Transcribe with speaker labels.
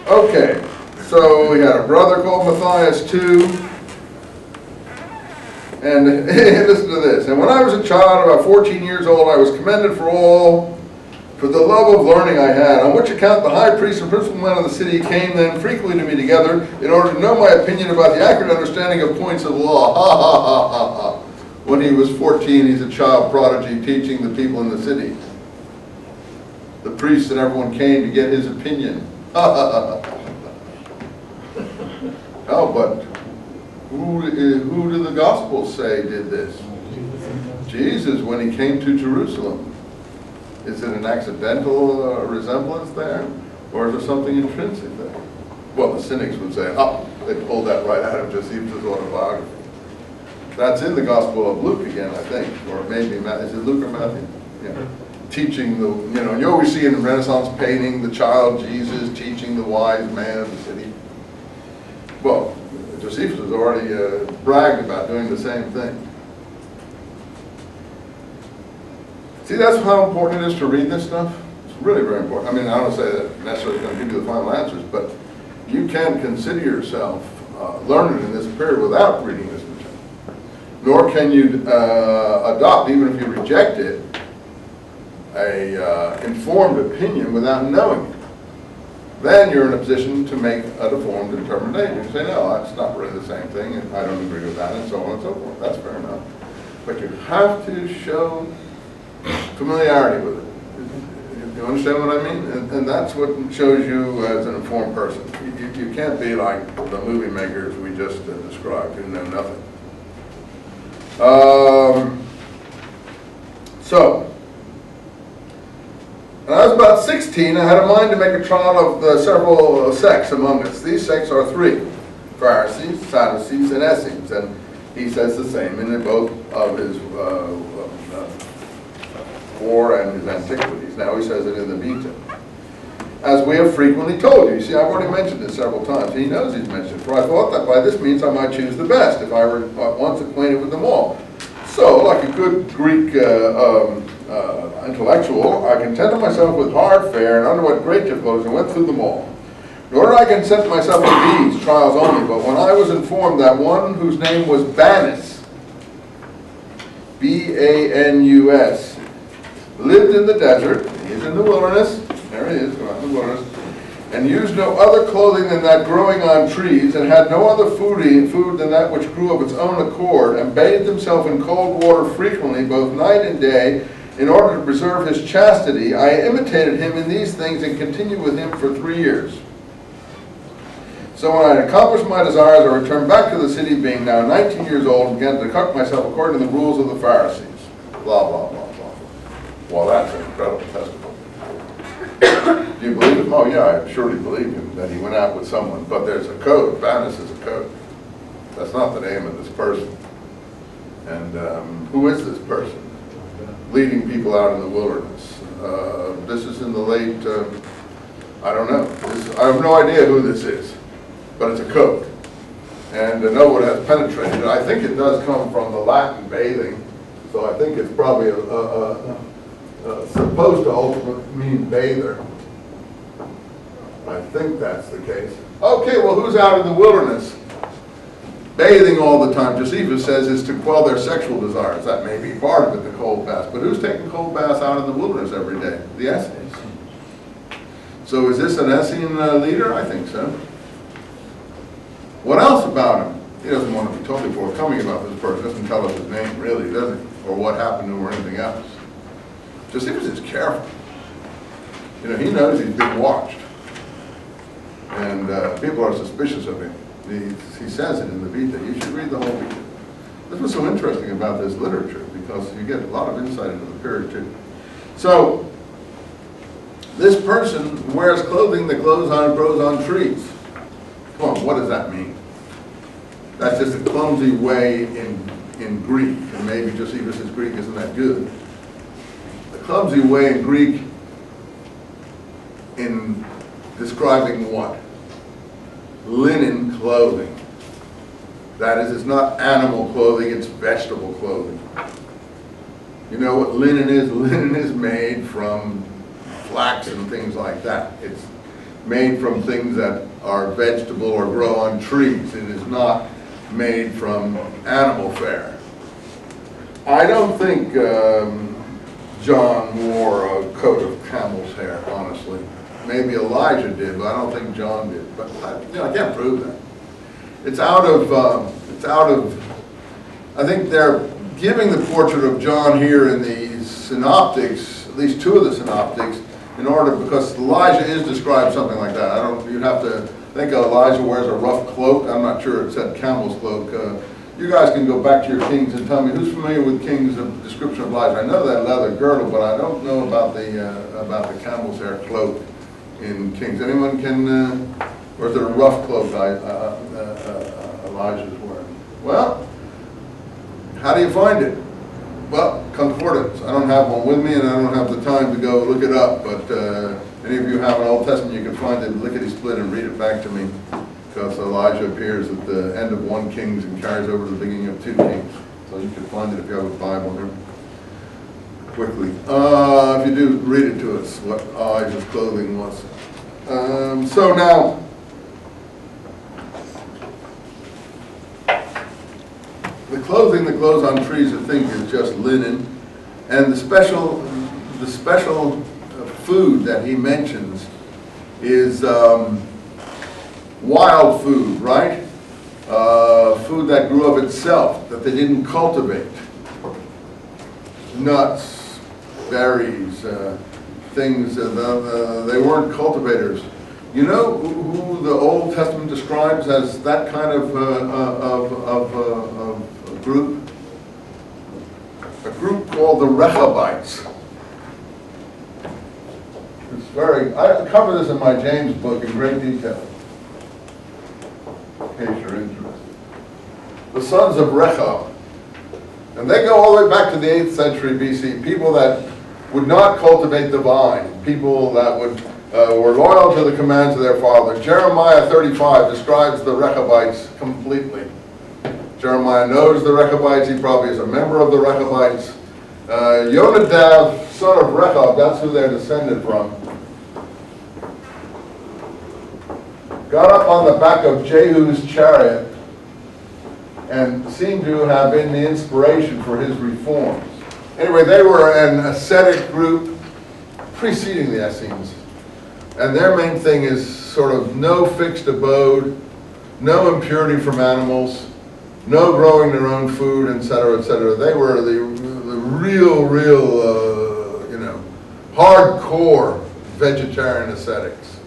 Speaker 1: Okay, so we had a brother called Matthias too. And listen to this. And when I was a child, about 14 years old, I was commended for the love of learning I had, on which account the high priest and principal men of the city came then frequently to me together in order to know my opinion about the accurate understanding of points of law. Ha ha ha ha ha. When he was 14, he's a child prodigy teaching the people in the city. The priests and everyone came to get his opinion. Ha ha ha ha. Oh, but who do the Gospels say did this? Jesus, when he came to Jerusalem. Is it an accidental resemblance there? Or is there something intrinsic there? Well, the cynics would say, oh, they pulled that right out of Josephus' autobiography. That's in the Gospel of Luke again, I think. Or maybe, is it Luke or Matthew? Yeah. Teaching the, you always see in the Renaissance painting the child Jesus teaching the wise man of the city. Well, Josephus has already bragged about doing the same thing. See, that's how important it is to read this stuff. It's really very important. I mean, I don't say that necessarily going to give you the final answers, but you can consider yourself learned in this period without reading this material. Nor can you adopt, even if you reject it, a informed opinion without knowing it. Then you're in a position to make a deformed determination. You say, no, that's not really the same thing, and I don't agree with that, and so on and so forth. That's fair enough. But you have to show familiarity with it. You understand what I mean? And that's what shows you as an informed person. You can't be like the movie makers we just described who know nothing. When I was about 16, I had a mind to make a trial of the several sects among us. These sects are three: Pharisees, Sadducees, and Essenes. And he says the same in both of his War and his Antiquities. Now he says it in the Vita. As we have frequently told you. See, I've already mentioned this several times. He knows he's mentioned it. For I thought that by this means I might choose the best, if I were at once acquainted with them all. So, like a good Greek intellectual, I contented myself with hard fare and underwent great difficulties and went through them all. Nor did I consent myself to these trials only, but when I was informed that one whose name was Banus, B-A-N-U-S, lived in the desert, he's in the wilderness, there he is, in the wilderness, and used no other clothing than that growing on trees, and had no other food than that which grew of its own accord, and bathed himself in cold water frequently, both night and day, in order to preserve his chastity, I imitated him in these things and continued with him for 3 years. So when I had accomplished my desires, I returned back to the city, being now 19 years old, and began to conduct myself according to the rules of the Pharisees. Blah, blah, blah, blah. Well, that's an incredible testimony. Do you believe him? Oh, yeah, I surely believe him, that he went out with someone. But there's a code. Banus is a code. That's not the name of this person. And who is this person? Leading people out in the wilderness. This is in the late, I don't know. I have no idea who this is. But it's a code. And no one has penetrated it. I think it does come from the Latin bathing. So I think it's probably supposed to ultimately mean bather. I think that's the case. Okay, well, who's out in the wilderness? Bathing all the time, Josephus says, is to quell their sexual desires. That may be part of it, the cold baths. But who's taking cold baths out in the wilderness every day? The Essenes. So is this an Essene leader? I think so. What else about him? He doesn't want to be totally forthcoming about this person. Doesn't tell us his name, really, does he? Or what happened to him or anything else. Josephus is careful. You know, he knows he's being watched. And people are suspicious of him. He says it in the Vita. You should read the whole Vita. This was so interesting about this literature because you get a lot of insight into the period too. So, this person wears clothing that grows on trees. Come on, what does that mean? That's just a clumsy way in Greek, and maybe Josephus' Greek isn't that good. A clumsy way in Greek in describing what? Linen clothing. That is, it's not animal clothing, it's vegetable clothing. You know what linen is? Linen is made from flax and things like that. made from things that are vegetable or grow on trees. It is not made from animal fare. I don't think John wore a coat of camel's hair, honestly. Maybe Elijah did, but I don't think John did. But I can't prove that. It's out of, I think they're giving the portrait of John here in the synoptics, at least two of the synoptics, in order, because Elijah is described something like that. You'd have to think Elijah wears a rough cloak. I'm not sure it said camel's cloak. You guys can go back to your Kings and tell me who's familiar with Kings' description of Elijah. I know that leather girdle, but I don't know about the camel's hair cloak in Kings. Anyone can, or is it a rough cloak Elijah's wearing? Well, how do you find it? Well, concordance. I don't have one with me, and I don't have the time to go look it up, but any of you have an Old Testament, you can find it lickety-split and read it back to me, because Elijah appears at the end of 1 Kings and carries over to the beginning of 2 Kings. So you can find it if you have a Bible here. Quickly. If you do, read it to us, what Elijah's clothing was. So now, the clothing that grows on trees, I think, is just linen, and the special food that he mentions is wild food, right? Food that grew of itself, that they didn't cultivate. Nuts, berries, things, they weren't cultivators. You know who the Old Testament describes as that kind of group? A group called the Rechabites. It's I cover this in my James book in great detail, in case you're interested. The sons of Rechab. And they go all the way back to the 8th century BC, people that would not cultivate the vine, people that were loyal to the commands of their father. Jeremiah 35 describes the Rechabites completely. Jeremiah knows the Rechabites, he probably is a member of the Rechabites. Yonadav, son of Rechab, that's who they're descended from, got up on the back of Jehu's chariot and seemed to have been the inspiration for his reforms. Anyway, they were an ascetic group preceding the Essenes. And their main thing is sort of no fixed abode, no impurity from animals, no growing their own food, etc., etc. They were the real, hardcore vegetarian ascetics.